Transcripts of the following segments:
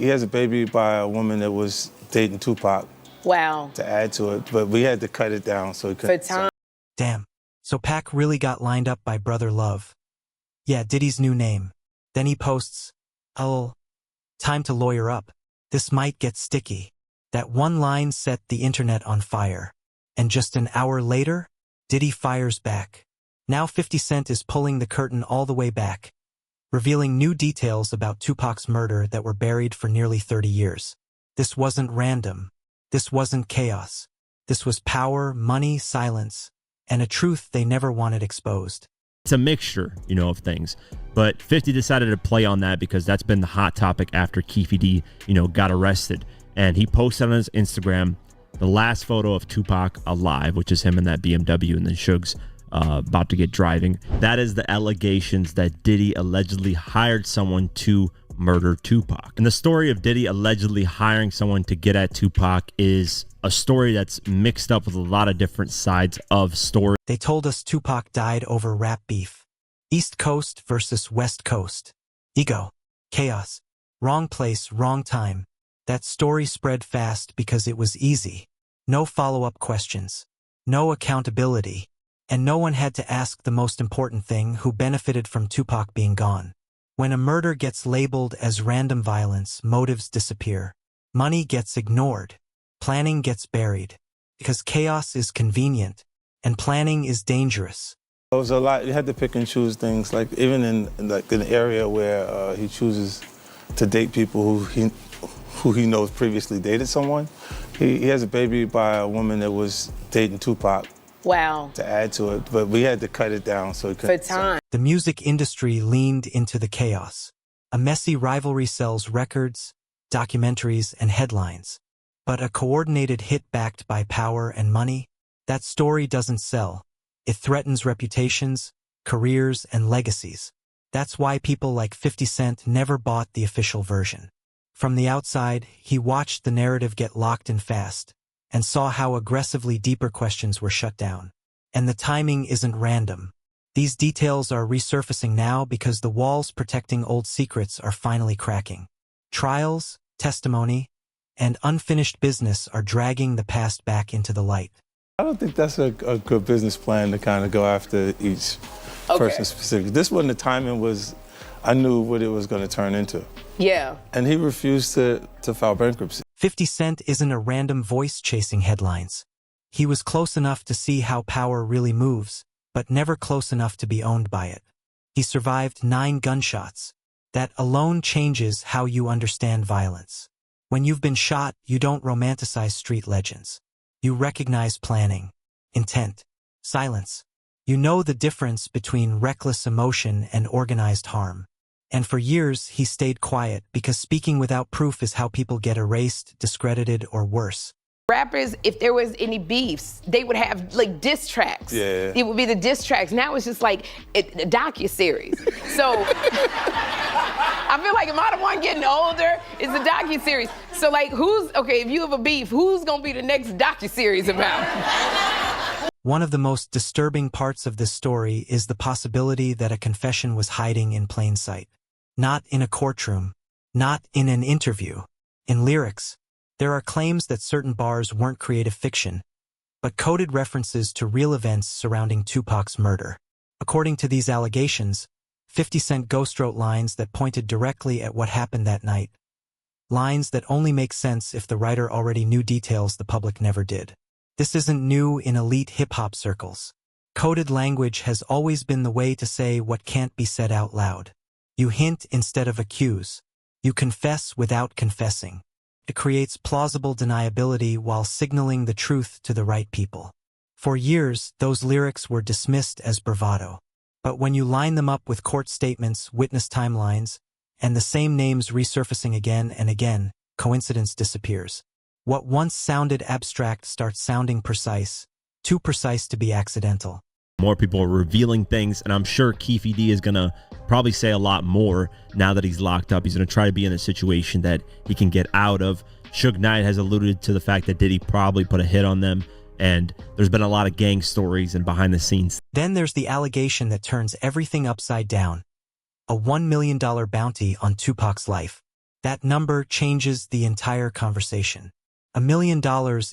He has a baby by a woman that was dating Tupac. Wow. To add to it, but we had to cut it down so he couldn't. For time. Damn. So Pac really got lined up by Brother Love. Yeah, Diddy's new name. Then he posts, "Oh, time to lawyer up. This might get sticky." That one line set the internet on fire. And just an hour later, Diddy fires back. Now 50 Cent is pulling the curtain all the way back, revealing new details about Tupac's murder that were buried for nearly 30 years. This wasn't random. This wasn't chaos. This was power, money, silence, and a truth they never wanted exposed. It's a mixture, of things. But 50 decided to play on that because that's been the hot topic after Keefe D, got arrested. And he posted on his Instagram the last photo of Tupac alive, which is him in that BMW, and then Suge's about to get driving. That is the allegations that Diddy allegedly hired someone to murder Tupac. And the story of Diddy allegedly hiring someone to get at Tupac is a story that's mixed up with a lot of different sides of story. They told us Tupac died over rap beef. East Coast versus West Coast. Ego. Chaos. Wrong place, wrong time. That story spread fast because it was easy. No follow-up questions. No accountability. And no one had to ask the most important thing: who benefited from Tupac being gone. When a murder gets labeled as random violence, motives disappear. Money gets ignored. Planning gets buried. Because chaos is convenient, and planning is dangerous. It was a lot. You had to pick and choose things. Like even in an area where he chooses to date people who he knows previously dated someone. He has a baby by a woman that was dating Tupac. Wow. To add to it, but we had to cut it down so he couldn't. For time. The music industry leaned into the chaos. A messy rivalry sells records, documentaries, and headlines. But a coordinated hit backed by power and money? That story doesn't sell. It threatens reputations, careers, and legacies. That's why people like 50 Cent never bought the official version. From the outside, he watched the narrative get locked in fast, and saw how aggressively deeper questions were shut down. And the timing isn't random. These details are resurfacing now because the walls protecting old secrets are finally cracking. Trials, testimony, and unfinished business are dragging the past back into the light. I don't think that's a good business plan to kind of go after each person specifically. This one, the timing was, I knew what it was going to turn into. Yeah. And he refused to file bankruptcy. 50 Cent isn't a random voice chasing headlines. He was close enough to see how power really moves, but never close enough to be owned by it. He survived 9 gunshots. That alone changes how you understand violence. When you've been shot, you don't romanticize street legends. You recognize planning, intent, silence. You know the difference between reckless emotion and organized harm. And for years, he stayed quiet because speaking without proof is how people get erased, discredited, or worse. Rappers, if there was any beefs, they would have like diss tracks. Yeah. It would be the diss tracks. Now it's just like a docuseries. So I feel like am I the one getting older? It's a docuseries. So like if you have a beef, who's gonna be the next docuseries about? One of the most disturbing parts of this story is the possibility that a confession was hiding in plain sight. Not in a courtroom, not in an interview, in lyrics. There are claims that certain bars weren't creative fiction, but coded references to real events surrounding Tupac's murder. According to these allegations, 50 Cent ghostwrote lines that pointed directly at what happened that night. Lines that only make sense if the writer already knew details the public never did. This isn't new in elite hip-hop circles. Coded language has always been the way to say what can't be said out loud. You hint instead of accuse. You confess without confessing. It creates plausible deniability while signaling the truth to the right people. For years, those lyrics were dismissed as bravado. But when you line them up with court statements, witness timelines, and the same names resurfacing again and again, coincidence disappears. What once sounded abstract starts sounding precise, too precise to be accidental. More people are revealing things, and I'm sure Keefe D is going to probably say a lot more now that he's locked up. He's going to try to be in a situation that he can get out of. Suge Knight has alluded to the fact that Diddy probably put a hit on them, and there's been a lot of gang stories and behind the scenes. Then there's the allegation that turns everything upside down. A $1 million bounty on Tupac's life. That number changes the entire conversation. $1 million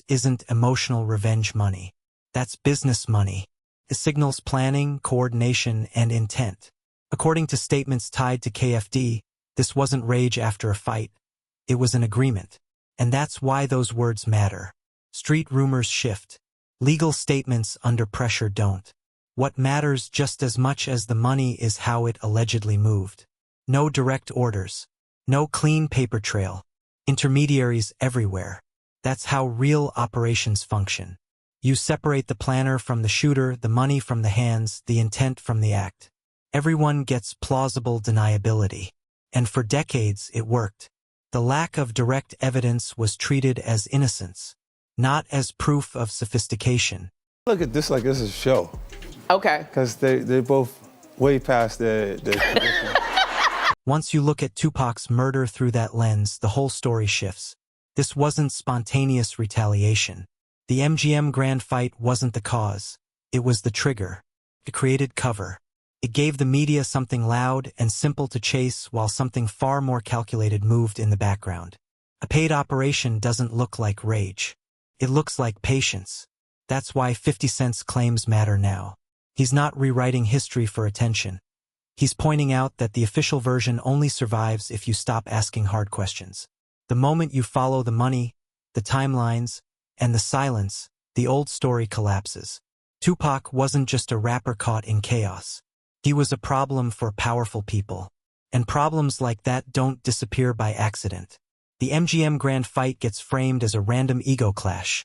isn't emotional revenge money. That's business money. It signals planning, coordination, and intent. According to statements tied to KFD, this wasn't rage after a fight. It was an agreement. And that's why those words matter. Street rumors shift. Legal statements under pressure don't. What matters just as much as the money is how it allegedly moved. No direct orders. No clean paper trail. Intermediaries everywhere. That's how real operations function. You separate the planner from the shooter, the money from the hands, the intent from the act. Everyone gets plausible deniability. And for decades, it worked. The lack of direct evidence was treated as innocence, not as proof of sophistication. Look at this like this is a show. Okay. Because they're both way past their tradition. Once you look at Tupac's murder through that lens, the whole story shifts. This wasn't spontaneous retaliation. The MGM Grand fight wasn't the cause. It was the trigger. It created cover. It gave the media something loud and simple to chase while something far more calculated moved in the background. A paid operation doesn't look like rage. It looks like patience. That's why 50 Cent's claims matter now. He's not rewriting history for attention. He's pointing out that the official version only survives if you stop asking hard questions. The moment you follow the money, the timelines, and the silence, the old story collapses. Tupac wasn't just a rapper caught in chaos. He was a problem for powerful people. And problems like that don't disappear by accident. The MGM Grand fight gets framed as a random ego clash.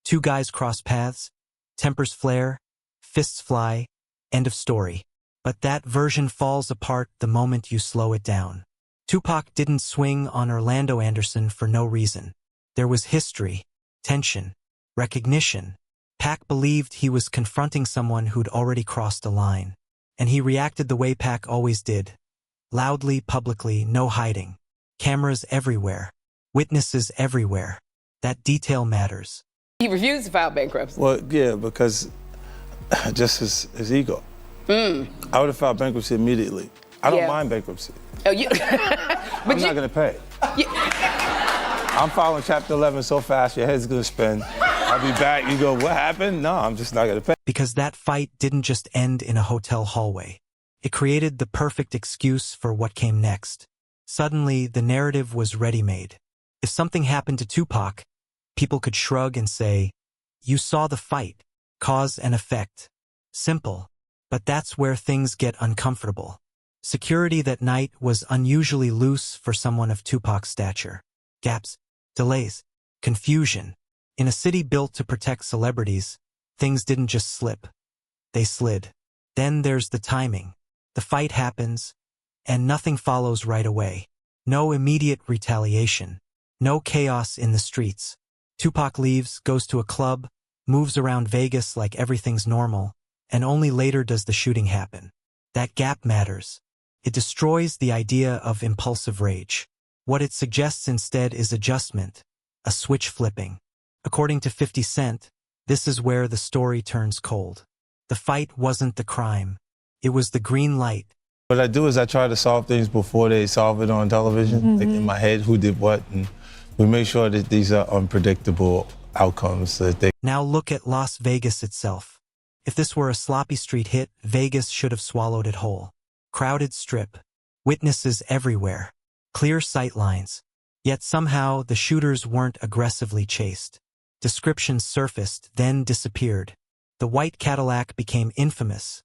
Two guys cross paths, tempers flare, fists fly, end of story. But that version falls apart the moment you slow it down. Tupac didn't swing on Orlando Anderson for no reason. There was history, tension, recognition. Pac believed he was confronting someone who'd already crossed a line. And he reacted the way Pac always did. Loudly, publicly, no hiding. Cameras everywhere. Witnesses everywhere. That detail matters. He refused to file bankruptcy. Well, yeah, because just his ego. I would have filed bankruptcy immediately. I don't mind bankruptcy. Oh, you, I'm not going to pay. I'm filing Chapter 11 so fast, your head's going to spin. I'll be back. You go, what happened? No, I'm just not going to pay. Because that fight didn't just end in a hotel hallway. It created the perfect excuse for what came next. Suddenly, the narrative was ready-made. If something happened to Tupac, people could shrug and say, you saw the fight, cause and effect. Simple. But that's where things get uncomfortable. Security that night was unusually loose for someone of Tupac's stature. Gaps, delays, confusion. In a city built to protect celebrities, things didn't just slip. They slid. Then there's the timing. The fight happens, and nothing follows right away. No immediate retaliation. No chaos in the streets. Tupac leaves, goes to a club, moves around Vegas like everything's normal, and only later does the shooting happen. That gap matters. It destroys the idea of impulsive rage. What it suggests instead is adjustment, a switch flipping. According to 50 Cent, this is where the story turns cold. The fight wasn't the crime. It was the green light. What I do is I try to solve things before they solve it on television, like in my head, who did what, and we make sure that these are unpredictable outcomes. So that they Now look at Las Vegas itself. If this were a sloppy street hit, Vegas should have swallowed it whole. Crowded strip. Witnesses everywhere. Clear sight lines. Yet somehow the shooters weren't aggressively chased. Descriptions surfaced, then disappeared. The white Cadillac became infamous,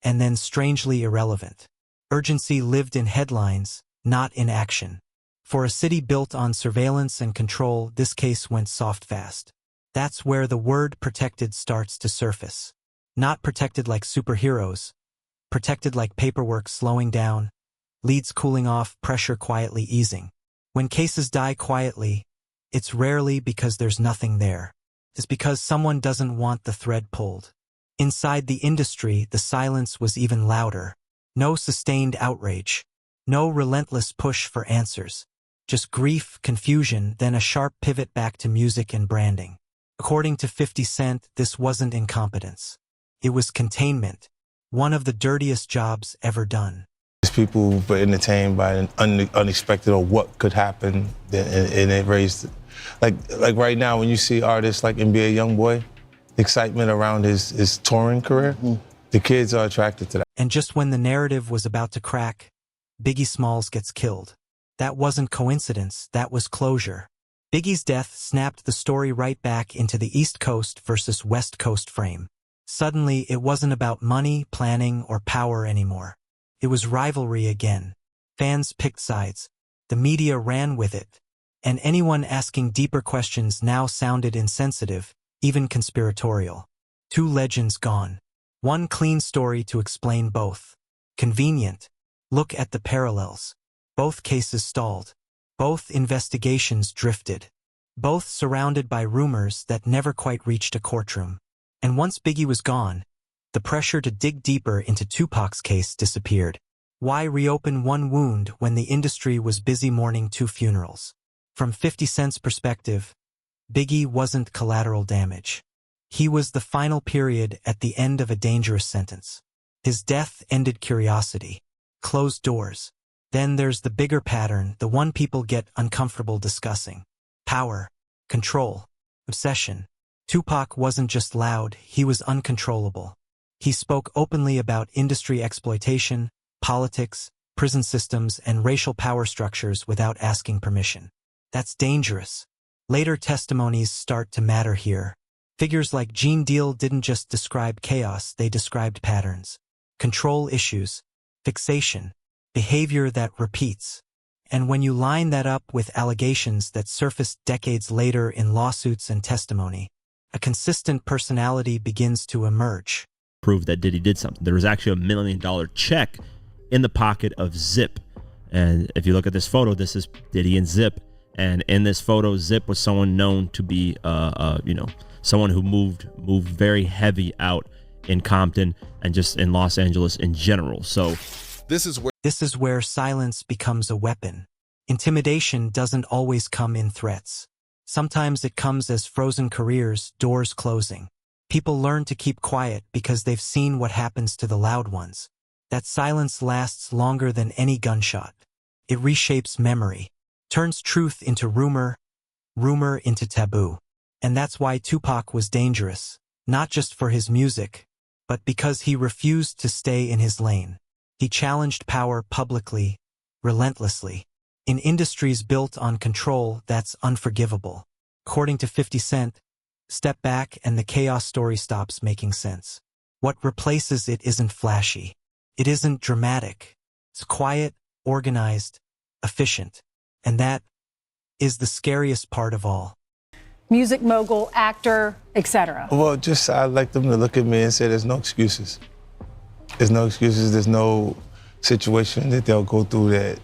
and then strangely irrelevant. Urgency lived in headlines, not in action. For a city built on surveillance and control, this case went soft fast. That's where the word protected starts to surface. Not protected like superheroes. Protected like paperwork slowing down, leads cooling off, pressure quietly easing. When cases die quietly, it's rarely because there's nothing there. It's because someone doesn't want the thread pulled. Inside the industry, the silence was even louder. No sustained outrage. No relentless push for answers. Just grief, confusion, then a sharp pivot back to music and branding. According to 50 Cent, this wasn't incompetence. It was containment. One of the dirtiest jobs ever done. people were entertained by an unexpected or what could happen, and it raised, like right now when you see artists like NBA YoungBoy, the excitement around his touring career, the kids are attracted to that. And just when the narrative was about to crack, Biggie Smalls gets killed. That wasn't coincidence, that was closure. Biggie's death snapped the story right back into the East Coast versus West Coast frame. Suddenly, it wasn't about money, planning, or power anymore. It was rivalry again. Fans picked sides. The media ran with it. And anyone asking deeper questions now sounded insensitive, even conspiratorial. Two legends gone. One clean story to explain both. Convenient. Look at the parallels. Both cases stalled. Both investigations drifted. Both surrounded by rumors that never quite reached a courtroom. And once Biggie was gone, the pressure to dig deeper into Tupac's case disappeared. Why reopen one wound when the industry was busy mourning two funerals? From 50 Cent's perspective, Biggie wasn't collateral damage. He was the final period at the end of a dangerous sentence. His death ended curiosity, closed doors. Then there's the bigger pattern, the one people get uncomfortable discussing. Power, control, obsession. Tupac wasn't just loud, he was uncontrollable. He spoke openly about industry exploitation, politics, prison systems, and racial power structures without asking permission. That's dangerous. Later testimonies start to matter here. Figures like Gene Deal didn't just describe chaos, they described patterns. Control issues, fixation, behavior that repeats. And when you line that up with allegations that surfaced decades later in lawsuits and testimony, a consistent personality begins to emerge. Prove that Diddy did something. There was actually $1 million check in the pocket of Zip. And if you look at this photo, this is Diddy and Zip. And in this photo, Zip was someone known to be, someone who moved very heavy out in Compton and just in Los Angeles in general. So This is where silence becomes a weapon. Intimidation doesn't always come in threats. Sometimes it comes as frozen careers, doors closing. People learn to keep quiet because they've seen what happens to the loud ones. That silence lasts longer than any gunshot. It reshapes memory, turns truth into rumor into taboo. And that's why Tupac was dangerous, not just for his music, but because he refused to stay in his lane. He challenged power publicly, relentlessly. In industries built on control, that's unforgivable. According to 50 Cent, step back and the chaos story stops making sense. What replaces it isn't flashy. It isn't dramatic. It's quiet, organized, efficient. And that is the scariest part of all. Music mogul, actor, etc. Well, I'd like them to look at me and say there's no excuses. There's no excuses. There's no situation that they'll go through that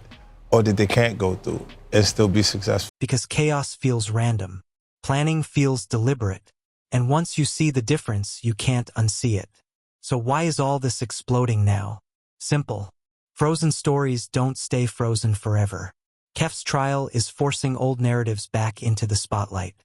or that they can't go through and still be successful. Because chaos feels random. Planning feels deliberate. And once you see the difference, you can't unsee it. So why is all this exploding now? Simple. Frozen stories don't stay frozen forever. Kef's trial is forcing old narratives back into the spotlight.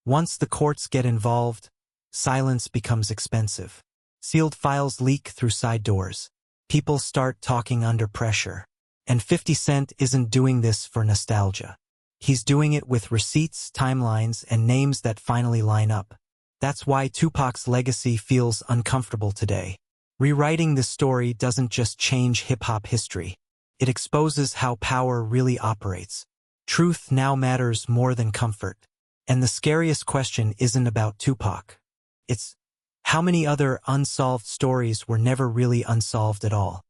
Once the courts get involved, silence becomes expensive. Sealed files leak through side doors. People start talking under pressure. And 50 Cent isn't doing this for nostalgia. He's doing it with receipts, timelines, and names that finally line up. That's why Tupac's legacy feels uncomfortable today. Rewriting this story doesn't just change hip-hop history. It exposes how power really operates. Truth now matters more than comfort. And the scariest question isn't about Tupac. It's how many other unsolved stories were never really unsolved at all.